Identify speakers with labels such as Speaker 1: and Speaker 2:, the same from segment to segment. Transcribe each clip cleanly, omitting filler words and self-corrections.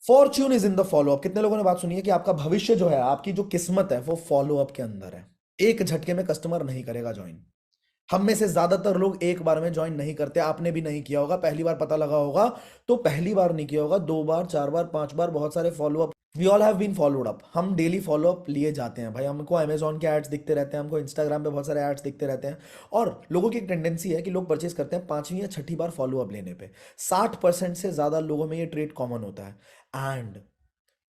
Speaker 1: Fortune is in the follow up. कितने लोगों ने बात सुनी है कि आपका भविष्य जो है, आपकी जो किस्मत है, वो फॉलो अप के अंदर है। एक झटके में कस्टमर नहीं करेगा ज्वाइन। हम में से ज्यादातर लोग एक बार में ज्वाइन नहीं करते। आपने भी नहीं किया होगा, पहली बार पता लगा होगा तो पहली बार नहीं किया होगा, 2 बार 4 बार 5 बार, बहुत सारे follow up. We all have been followed up. हम डेली फॉलो अप लिए जाते हैं भाई। हमको अमेजोन के एड्स दिखते रहते हैं, हमको इंस्टाग्राम पे बहुत सारे एड्स दिखते रहते हैं। और लोगों की एक टेंडेंसी है कि लोग परचेज करते हैं 5वीं या 6ठी बार फॉलो अप लेने पे। 60% से ज्यादा लोगों में ये ट्रेड कॉमन होता है। एंड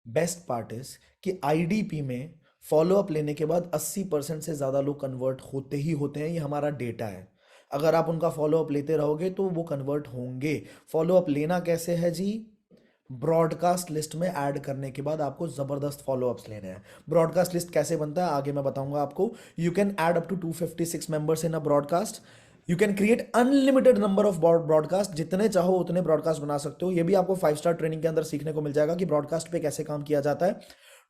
Speaker 1: बेस्ट पार्ट इज कि आईडीपी में फॉलो अप लेने के बाद 80% से ज़्यादा लोग कन्वर्ट होते ही होते हैं। ये हमारा डेटा है। अगर आप उनका फॉलो अप लेते रहोगे तो वो कन्वर्ट होंगे। फॉलो अप लेना कैसे है जी? ब्रॉडकास्ट लिस्ट में ऐड करने के बाद आपको ज़बरदस्त फॉलो अप्स लेने हैं। ब्रॉडकास्ट लिस्ट कैसे बनता है आगे मैं बताऊंगा आपको। You can add up to 256 members in a broadcast. You can create unlimited number of broadcast. जितने चाहो उतने ब्रॉडकास्ट बना सकते हो। ये भी आपको 5 स्टार ट्रेनिंग के अंदर सीखने को मिल जाएगा कि ब्रॉडकास्ट पे कैसे काम किया जाता है।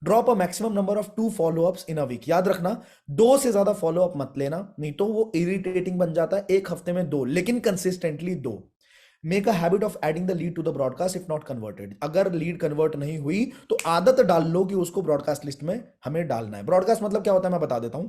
Speaker 1: Drop a maximum number of 2 follow ups in a week. याद रखना 2 से ज्यादा फॉलोअप मत लेना, नहीं तो वो इरिटेटिंग बन जाता है। एक हफ्ते में 2, लेकिन consistently 2। Make a habit of adding the lead to the broadcast if not converted. अगर लीड कन्वर्ट नहीं हुई तो आदत डाल लो कि उसको ब्रॉडकास्ट लिस्ट में हमें डालना है। ब्रॉडकास्ट मतलब क्या होता है मैं बता देता हूं।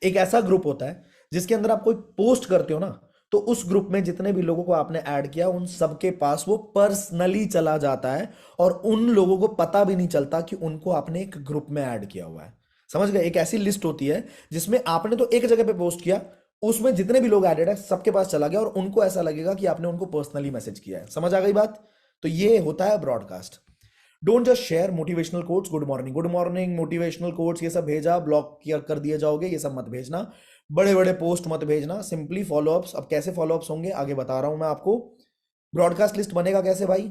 Speaker 1: एक ऐसा ग्रुप होता है जिसके अंदर आप कोई पोस्ट करते हो ना, तो उस ग्रुप में जितने भी लोगों को आपने ऐड किया उन सबके पास वो पर्सनली चला जाता है और उन लोगों को पता भी नहीं चलता कि उनको आपने एक ग्रुप में ऐड किया हुआ है। समझ गए? एक ऐसी लिस्ट होती है जिसमें आपने तो एक जगह पे पोस्ट किया, उसमें जितने भी लोग एडेड है सबके पास चला गया और उनको ऐसा लगेगा कि आपने उनको पर्सनली मैसेज किया है। समझ आ गई बात? तो ये होता है broadcast. Don't just share motivational quotes, good morning motivational quotes, ये सब भेजा ब्लॉक कर दिए जाओगे, ये सब मत भेजना। बड़े बड़े पोस्ट मत भेजना, सिंपली फॉलोअप्स। अब कैसे फॉलोअप्स होंगे आगे बता रहा हूं मैं आपको। ब्रॉडकास्ट लिस्ट बनेगा कैसे भाई?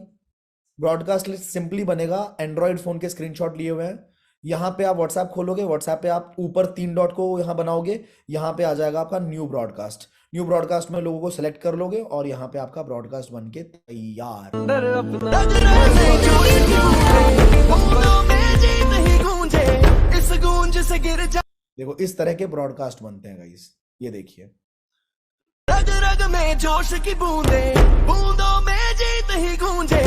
Speaker 1: ब्रॉडकास्ट लिस्ट सिंपली बनेगा। एंड्रॉइड फोन के स्क्रीनशॉट लिए हुए हैं। यहां पे आप व्हाट्सएप खोलोगे, व्हाट्सएप पे आप ऊपर 3 डॉट को यहां बनाओगे, यहां पे आ जाएगा आपका न्यू ब्रॉडकास्ट। न्यू ब्रॉडकास्ट में लोगों को सिलेक्ट कर लोगे और यहाँ पे आपका ब्रॉडकास्ट बन के तैयार। देखो इस तरह के ब्रॉडकास्ट बनते हैं गाइस, ये देखिए। रग रग में जोश की बूंदे, बूंदों में जीत ही गूंजे,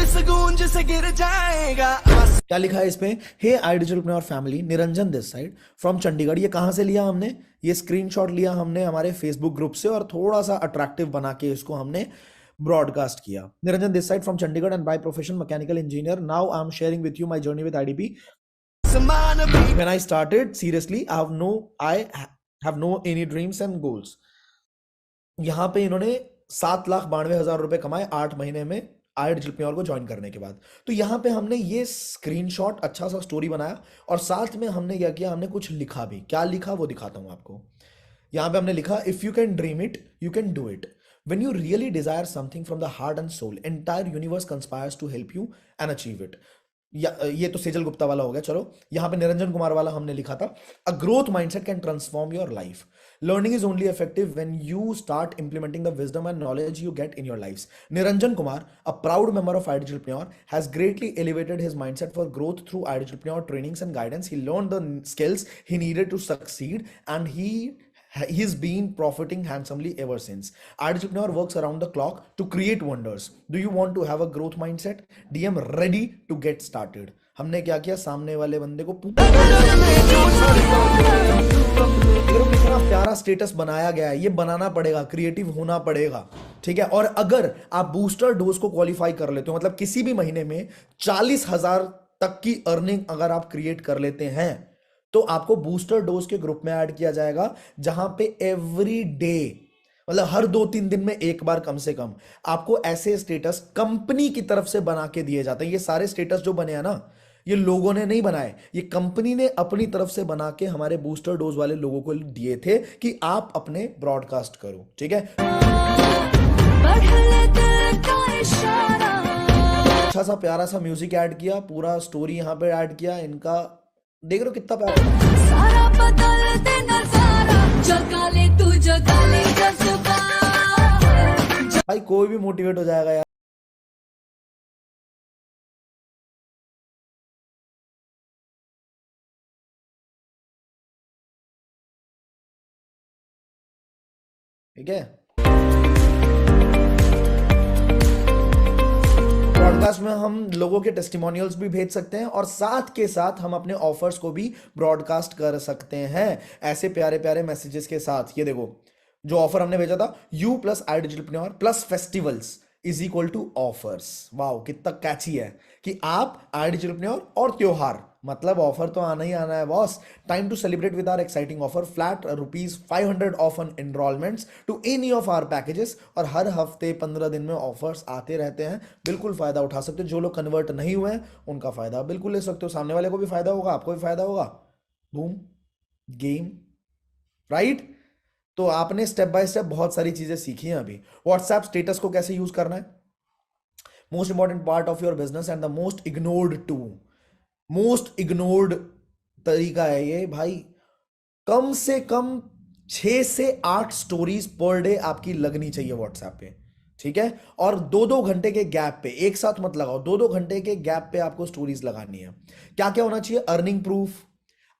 Speaker 1: इस गूंज से गिर जाएगा। क्या लिखा है इसमें? Hey Idealpreneur family, Niranjan this side from Chandigarh. ये कहां से लिया हमने? ये स्क्रीनशॉट लिया हमने हमारे फेसबुक ग्रुप से और थोड़ा सा अट्रैक्टिव बना के इसको हमने ब्रॉडकास्ट किया। Niranjan this side from Chandigarh and by profession mechanical engineer. Now I am sharing with you my journey with IDP. When I started, seriously, I have no any dreams and goals. यहाँ पे इन्होंने 7,92,000 रुपए कमाए 8 महीने में आइडियलप्रेन्योर को ज्वाइन करने के बाद। तो यहाँ पे हमने ये स्क्रीनशॉट अच्छा सा स्टोरी बनाया और साथ में हमने क्या किया, हमने कुछ लिखा भी। क्या लिखा वो दिखाता हूँ आपको। यहाँ पे हमने लिखा, if you can dream it you can do it. When you really desire something from the heart and soul, entire universe conspires to help you and achieve it. ये तो सेजल गुप्ता वाला हो गया। चलो यहां पे निरंजन कुमार वाला हमने लिखा था, a growth mindset can transform your life. Learning is only effective when you start implementing the wisdom and knowledge you get in your life. Niranjan Kumar, a proud member of Idealpreneur, has greatly elevated his mindset for growth through Idealpreneur trainings and guidance. He learned the skills he needed to succeed and he's been profiting handsomely ever since. Entrepreneur works around the clock to create wonders. Do you want to have a growth mindset? DM ready to get started. हमने क्या किया, सामने वाले बंदे को कितना प्यारा status बनाया गया है। ये बनाना पड़ेगा, क्रिएटिव होना पड़ेगा, ठीक है। और अगर आप बूस्टर डोज को क्वालिफाई कर लेते हो, मतलब किसी भी महीने में 40,000 तक की अर्निंग अगर आप क्रिएट कर लेते हैं तो आपको बूस्टर डोज के ग्रुप में ऐड किया जाएगा, जहां पे एवरी डे, मतलब हर 2-3 दिन में एक बार कम से कम आपको ऐसे स्टेटस कंपनी की तरफ से बना के दिए जाते हैं। ये सारे स्टेटस जो बने हैं ना, ये लोगों ने नहीं बनाए, ये कंपनी ने अपनी तरफ से बना के हमारे बूस्टर डोज वाले लोगों को दिए थे कि आप अपने ब्रॉडकास्ट करो, ठीक है। अच्छा सा प्यारा सा म्यूजिक ऐड किया, पूरा स्टोरी यहां पे ऐड किया। इनका देख रहे हो कितना प्यारा। सारा बदल दे नजारा, जगा ले तू जगा ले जज्बा। भाई कोई भी मोटिवेट हो जाएगा यार। ठीक है, पॉडकास्ट में हम लोगों के टेस्टिमोनियल्स भी भेज सकते हैं और साथ के साथ हम अपने ऑफर्स को भी ब्रॉडकास्ट कर सकते हैं ऐसे प्यारे प्यारे मैसेजेस के साथ। ये देखो जो ऑफर हमने भेजा था, you plus I Digitalpreneur plus festivals is equal to offers. Wow कितना कैची है कि आप आई डिजिटलप्रेन्योर और त्योहार, मतलब ऑफर तो आना ही आना है boss. Time to celebrate with our exciting offer, flat ₹500 off on enrolments to any of our packages. और हर हफ्ते 15 दिन में ऑफर्स आते रहते हैं, बिल्कुल फायदा उठा सकते हो। जो लोग कन्वर्ट नहीं हुए हैं उनका फायदा बिल्कुल ले सकते हो, सामने वाले को भी फायदा होगा, आपको भी फायदा होगा। Boom game, right. तो आपने स्टेप बाय स्टेप बहुत सारी चीजें सीखी हैं अभी। व्हाट्सएप स्टेटस को कैसे यूज करना है, most important part of your business and the most ignored तरीका है ये भाई। कम से कम 6 से 8 स्टोरीज पर डे आपकी लगनी चाहिए व्हाट्सएप पे, ठीक है। और 2-2 घंटे के गैप पे, एक साथ मत लगाओ, 2-2 घंटे के गैप पे आपको स्टोरीज लगानी है। क्या क्या होना चाहिए, अर्निंग प्रूफ,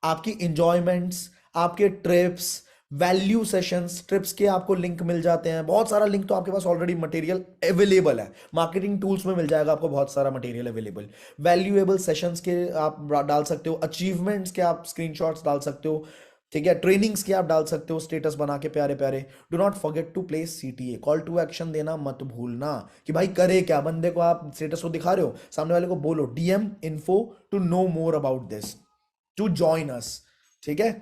Speaker 1: आपकी इंजॉयमेंट्स, आपके ट्रिप्स, वैल्यू सेशंस। ट्रिप्स के आपको लिंक मिल जाते हैं, बहुत सारा लिंक तो आपके पास ऑलरेडी मटेरियल अवेलेबल है, मार्केटिंग टूल्स में मिल जाएगा आपको बहुत सारा मटेरियल अवेलेबल। वैल्यूएबल सेशंस के आप डाल सकते हो, अचीवमेंट्स के आप स्क्रीनशॉट्स डाल सकते हो, ठीक है। ट्रेनिंग्स के आप डाल सकते हो स्टेटस बना के प्यारे प्यारे। Do not forget to place CTA, call to action देना मत भूलना कि भाई करे क्या। बंदे को आप स्टेटस को दिखा रहे हो, सामने वाले को बोलो DM info to know more about this, to join us, ठीक है।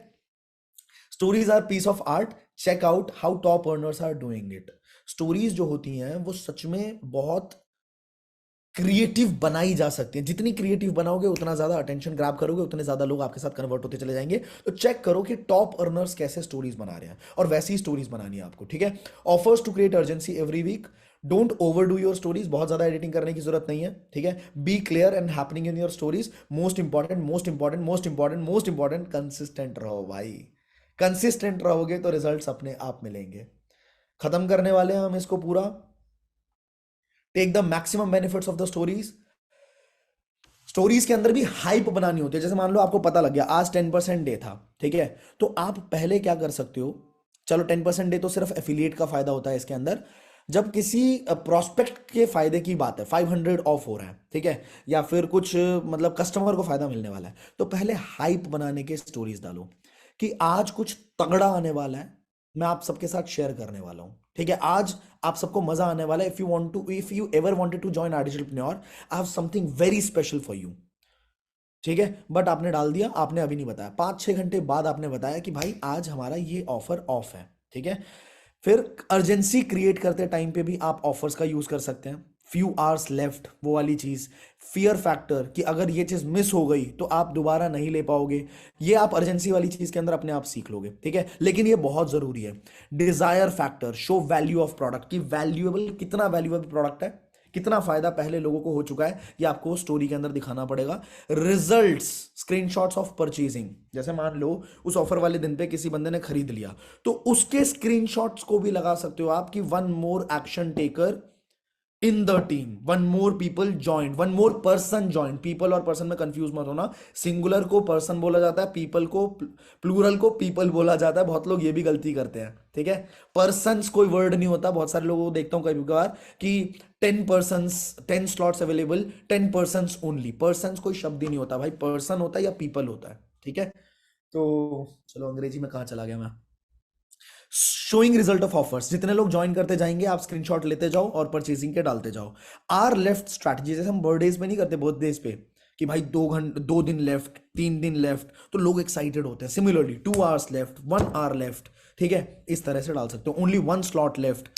Speaker 1: Stories are piece of art, check out how top earners are doing it. Stories जो होती हैं वो सच में बहुत क्रिएटिव बनाई जा सकती है। जितनी क्रिएटिव बनाओगे उतना ज्यादा अटेंशन ग्रैब करोगे, उतने ज्यादा लोग आपके साथ कन्वर्ट होते चले जाएंगे। तो चेक करो कि टॉप अर्नर्स कैसे स्टोरीज बना रहे हैं और वैसी स्टोरीज बनानी है आपको, ठीक है। Offers to create urgency every week, don't overdo your stories, बहुत ज्यादा एडिटिंग करने की जरूरत नहीं है, ठीक है। Be clear and happening in your stories. Most important most important most important most important, consistent रहो भाई। कंसिस्टेंट रहोगे तो रिजल्ट्स अपने आप मिलेंगे। खत्म करने वाले हैं हम इसको पूरा। Take the maximum benefits of the stories. Stories के अंदर भी हाइप बनानी होती है। जैसे मान लो आपको पता लग गया आज 10% डे था, ठीक है, तो आप पहले क्या कर सकते हो, चलो 10% डे तो सिर्फ एफिलिएट का फायदा होता है इसके अंदर। जब किसी प्रोस्पेक्ट के फायदे की बात है, 500 ऑफ हो रहा है, ठीक है, या फिर कुछ मतलब कस्टमर को फायदा मिलने वाला है, तो पहले हाइप बनाने के स्टोरीज डालो कि आज कुछ तगड़ा आने वाला है, मैं आप सबके साथ शेयर करने वाला हूं, ठीक है। आज आप सबको मजा आने वाला है। If you ever wanted to join our Digitalpreneur, I have something very special for you, ठीक है। बट आपने डाल दिया, आपने अभी नहीं बताया, 5-6 घंटे बाद आपने बताया कि भाई आज हमारा ये ऑफर ऑफ है, ठीक है। फिर अर्जेंसी क्रिएट करते टाइम पे भी आप ऑफर्स का यूज कर सकते हैं। फ्यू आवर्स लेफ्ट, वो वाली चीज। फियर फैक्टर कि अगर ये चीज मिस हो गई तो आप दोबारा नहीं ले पाओगे, ये आप अर्जेंसी वाली चीज के अंदर अपने आप सीख लोगे, ठीक है। लेकिन ये बहुत जरूरी है। Desire factor, show value of product की वैल्यूएबल, कितना वैल्यूएबल प्रोडक्ट है, कितना फायदा पहले लोगों को हो चुका है, ये आपको स्टोरी के अंदर दिखाना पड़ेगा। रिजल्ट्स, स्क्रीनशॉट्स ऑफ परचेजिंग, जैसे मान लो उस ऑफर वाले दिन पे किसी बंदे ने खरीद लिया, तो उसके स्क्रीनशॉट्स को भी लगा सकते हो आप कि one more action taker in the team, one more people join, one more person join. People और पर्सन में कंफ्यूज मत होना, सिंगुलर को पर्सन बोला जाता है, पीपल को, प्लूरल को पीपल बोला जाता है। बहुत लोग ये भी गलती करते हैं, ठीक है। पर्सन्स कोई वर्ड नहीं होता। बहुत सारे लोगों को देखता हूं कभी कभार कि 10 persons, 10 slots available, 10 persons only. Persons कोई शब्द ही नहीं होता भाई, पर्सन होता है या पीपल होता है, ठीक है। तो चलो अंग्रेजी में कहाँ चला गया मैं। शोइंग रिजल्ट ऑफ ऑफर्स, जितने लोग ज्वाइन करते जाएंगे आप स्क्रीनशॉट लेते जाओ और परचेसिंग के डालते जाओ। आर लेफ्ट स्ट्रैटेजी, जैसे हम बर्थडेज पे नहीं करते, बर्थडेज पे कि भाई 2 दिन लेफ्ट, 3 दिन लेफ्ट, तो लोग एक्साइटेड होते हैं। Similarly 2 hours left, 1 hour left, ठीक है, इस तरह से डाल सकते हो। Only 1 slot left.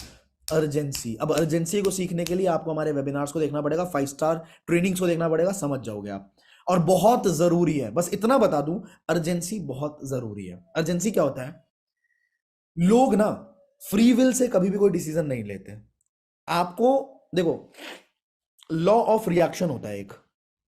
Speaker 1: अर्जेंसी, अब अर्जेंसी को सीखने के लिए आपको हमारे वेबिनार्स को देखना पड़ेगा, 5 स्टार ट्रेनिंग्स को देखना पड़ेगा, समझ जाओगे आप। और बहुत जरूरी है, बस इतना बता दूं, अर्जेंसी बहुत जरूरी है। अर्जेंसी क्या होता है, लोग ना फ्री विल से कभी भी कोई डिसीजन नहीं लेते। आपको देखो, लॉ ऑफ रिएक्शन होता है, एक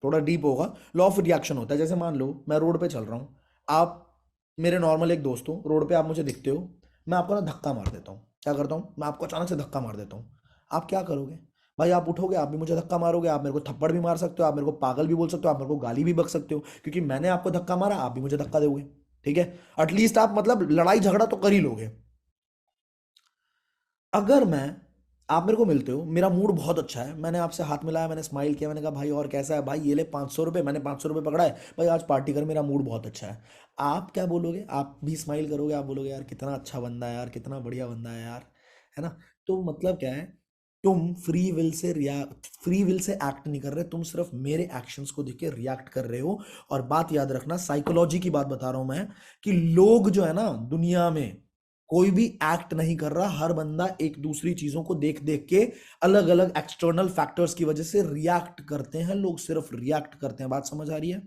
Speaker 1: थोड़ा डीप होगा। लॉ ऑफ रिएक्शन होता है, जैसे मान लो मैं रोड पे चल रहा हूं, आप मेरे नॉर्मल एक दोस्त हो, रोड पे आप मुझे दिखते हो, मैं आपको ना धक्का मार देता हूँ। क्या करता हूँ, मैं आपको अचानक से धक्का मार देता हूँ। आप क्या करोगे भाई, आप उठोगे, आप भी मुझे धक्का मारोगे, आप मेरे को थप्पड़ भी मार सकते हो, आप मेरे को पागल भी बोल सकते हो, आप मेरे को गाली भी बक सकते हो, क्योंकि मैंने आपको धक्का मारा, आप भी मुझे धक्का दोगे, ठीक है। एटलीस्ट आप मतलब लड़ाई झगड़ा तो कर ही लोगे। अगर मैं आप मेरे को मिलते हो, मेरा मूड बहुत अच्छा है, मैंने आपसे हाथ मिलाया, मैंने स्माइल किया, मैंने कहा भाई और कैसा है भाई, ये ले 500 रुपये, मैंने 500 रुपये पकड़ा है भाई, आज पार्टी कर, मेरा मूड बहुत अच्छा है। आप क्या बोलोगे? आप भी स्माइल करोगे, आप बोलोगे यार कितना अच्छा बंदा है यार, कितना बढ़िया बंदा है यार, है ना? तो मतलब क्या है, तुम फ्री विल से एक्ट नहीं कर रहे, तुम सिर्फ मेरे एक्शंस को देख के रिएक्ट कर रहे हो। और बात याद रखना, साइकोलॉजी की बात बता रहा हूं मैं, कि लोग जो है ना दुनिया में, कोई भी एक्ट नहीं कर रहा, हर बंदा एक दूसरी चीजों को देख देख के अलग अलग एक्सटर्नल फैक्टर्स की वजह से रिएक्ट करते हैं। लोग सिर्फ रिएक्ट करते हैं, बात समझ आ रही है?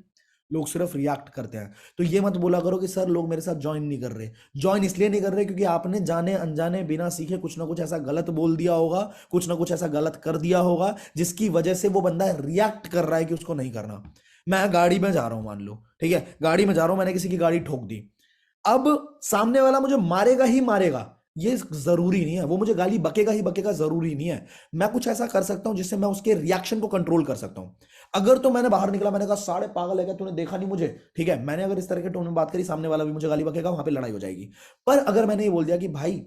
Speaker 1: लोग सिर्फ रिएक्ट करते हैं। तो ये मत बोला करो कि सर लोग मेरे साथ ज्वाइन नहीं कर रहे। ज्वाइन इसलिए नहीं कर रहे क्योंकि आपने जाने अनजाने बिना सीखे कुछ ना कुछ ऐसा गलत बोल दिया होगा, कुछ ना कुछ ऐसा गलत कर दिया होगा, जिसकी वजह से वो बंदा रिएक्ट कर रहा है कि उसको नहीं करना। मैं गाड़ी में जा रहा हूं, मान लो, ठीक है, गाड़ी में जा रहा हूं, मैंने किसी की गाड़ी ठोक दी। अब सामने वाला मुझे मारेगा ही मारेगा, ये जरूरी नहीं है, वो मुझे गाली बकेगा ही बकेगा, जरूरी नहीं है। मैं कुछ ऐसा कर सकता हूं जिससे मैं उसके रिएक्शन को कंट्रोल कर सकता हूं। अगर तो मैंने बाहर निकला, मैंने कहा साढ़े पागल है क्या, तूने देखा नहीं मुझे, ठीक है, मैंने अगर इस तरह के टोन में बात करी, सामने वाला भी मुझे गाली बकेगा, वहां पे लड़ाई हो जाएगी। पर अगर मैंने ये बोल दिया कि भाई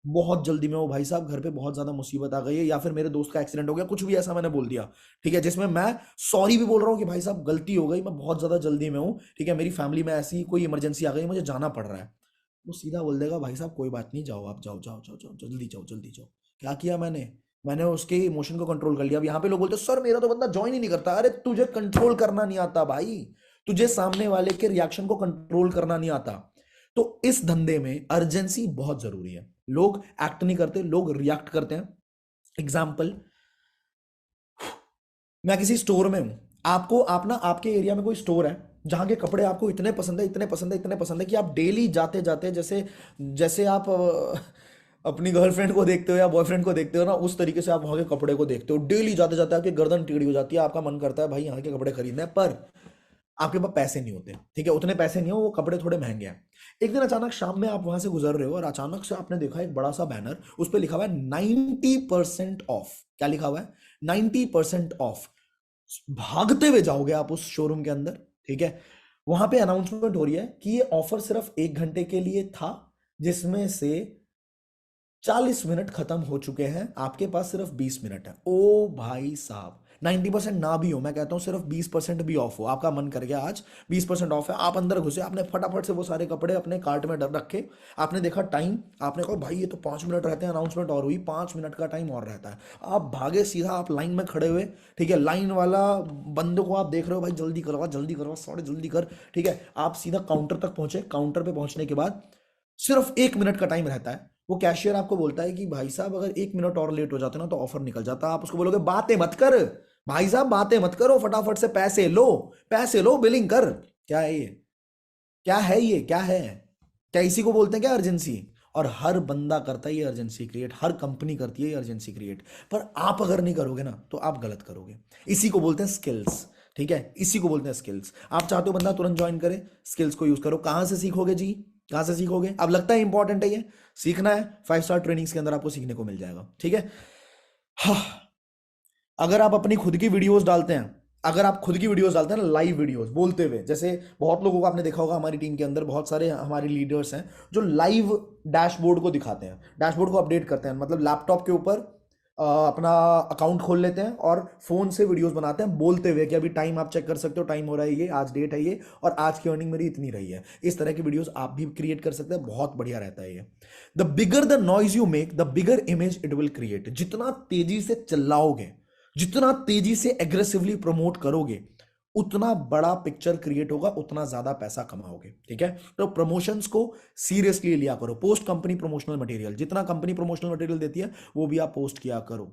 Speaker 1: बहुत जल्दी में हो भाई साहब, घर पे बहुत ज्यादा मुसीबत आ गई है, या फिर मेरे दोस्त का एक्सीडेंट हो गया, कुछ भी ऐसा मैंने बोल दिया, ठीक है, जिसमें मैं सॉरी भी बोल रहा हूँ कि भाई साहब गलती हो गई, मैं बहुत ज्यादा जल्दी में हूँ, ठीक है, मेरी फैमिली में ऐसी कोई इमरजेंसी आ गई, मुझे जाना पड़ रहा है, वो सीधा बोल देगा भाई साहब कोई बात नहीं, जाओ आप, जाओ जाओ जाओ जाओ, जल्दी जाओ जल्दी जाओ। क्या किया मैंने? मैंने उसके इमोशन को कंट्रोल कर लिया। अब यहाँ पे लोग बोलते हैं सर मेरा तो बंदा ज्वाइन ही नहीं करता। अरे तुझे कंट्रोल करना नहीं आता भाई, तुझे सामने वाले के रिएक्शन को कंट्रोल करना नहीं आता। तो इस धंधे में अर्जेंसी बहुत जरूरी है। लोग एक्ट नहीं करते, लोग रिएक्ट करते हैं। एग्जाम्पल, मैं किसी स्टोर में हूं, आपको आप ना, आपके एरिया में कोई स्टोर है जहां के कपड़े आपको इतने पसंद है, इतने पसंद है, इतने पसंद है कि आप डेली जाते जाते, जैसे जैसे आप अपनी गर्लफ्रेंड को देखते हो या बॉयफ्रेंड को देखते हो ना, उस तरीके से आप वहां के कपड़े को देखते हो। डेली जाते जाते आपकी गर्दन टेढ़ी हो जाती है, आपका मन करता है भाई यहाँ के कपड़े खरीदने हैं, पर आपके पास पैसे नहीं होते, ठीक है, उतने पैसे नहीं हो, वो कपड़े थोड़े महंगे हैं। एक दिन अचानक शाम में आप वहां से गुजर रहे हो और अचानक से आपने देखा एक बड़ा सा बैनर, उस पर लिखा हुआ है 90% ऑफ। क्या लिखा हुआ है? 90% ऑफ। भागते हुए जाओगे आप उस शोरूम के अंदर, ठीक है, वहां पे अनाउंसमेंट हो रही है कि ये ऑफर सिर्फ 1 घंटे के लिए था, जिसमें से 40 मिनट खत्म हो चुके हैं, आपके पास सिर्फ 20 मिनट है। ओ भाई साहब, 90% ना भी हो, मैं कहता हूं सिर्फ 20% भी ऑफ हो, आपका मन कर गया आज 20% ऑफ है, आप अंदर घुसे, आपने फटाफट से वो सारे कपड़े अपने कार्ट में रखे, आपने देखा टाइम, आपने कहा भाई ये तो 5 मिनट रहते हैं, अनाउंसमेंट और हुई, 5 मिनट का टाइम और रहता है। आप भागे सीधा, आप लाइन में खड़े हुए, ठीक है, लाइन वाला बंदे को आप देख रहे हो, भाई जल्दी करवा जल्दी करवा, सॉरी जल्दी कर, ठीक है, आप सीधा काउंटर तक पहुंचे। काउंटर पे पहुंचने के बाद सिर्फ 1 मिनट का टाइम रहता है। वो कैशियर आपको बोलता है कि भाई साहब अगर 1 मिनट और लेट हो जाते ना तो ऑफर निकल जाता। आप उसको बोलोगे बातें मत कर भाई साहब, बातें मत करो, फटाफट से पैसे लो, पैसे लो, बिलिंग कर। क्या है ये? क्या है ये? क्या है? क्या इसी को बोलते हैं क्या अर्जेंसी? और हर बंदा करता है ये अर्जेंसी क्रिएट, हर कंपनी करती है ये अर्जेंसी क्रिएट, पर आप अगर नहीं करोगे ना तो आप गलत करोगे। इसी को बोलते हैं स्किल्स, ठीक है, इसी को बोलते हैं स्किल्स। आप चाहते हो बंदा तुरंत ज्वाइन करे, स्किल्स को यूज करो। कहां से सीखोगे जी? कहां से सीखोगे? अब लगता है इंपॉर्टेंट है ये सीखना है, 5 स्टार ट्रेनिंग्स के अंदर आपको सीखने को मिल जाएगा, ठीक है। हाँ, अगर आप अपनी खुद की वीडियोस डालते हैं, अगर आप खुद की वीडियोस डालते हैं ना, लाइव वीडियोस बोलते हुए, जैसे बहुत लोगों को आपने देखा होगा, हमारी टीम के अंदर बहुत सारे हमारे लीडर्स हैं जो लाइव डैशबोर्ड को दिखाते हैं, डैशबोर्ड को अपडेट करते हैं, मतलब लैपटॉप के ऊपर अपना अकाउंट खोल लेते हैं और फोन से वीडियोस बनाते हैं बोलते हुए कि अभी टाइम आप चेक कर सकते हो, टाइम हो रहा है ये, आज डेट है ये, और आज की अर्निंग मेरी इतनी रही है। इस तरह की वीडियोस आप भी क्रिएट कर सकते हैं, बहुत बढ़िया रहता है ये। The bigger the noise you make, the bigger image it will create. जितना तेजी से चिल्लाओगे, जितना तेजी से एग्रेसिवली प्रमोट करोगे, उतना बड़ा पिक्चर क्रिएट होगा, उतना ज्यादा पैसा कमाओगे, ठीक है। तो प्रमोशंस को सीरियसली लिया करो। पोस्ट कंपनी प्रमोशनल मटेरियल, जितना कंपनी प्रमोशनल मटेरियल देती है वो भी आप पोस्ट किया करो।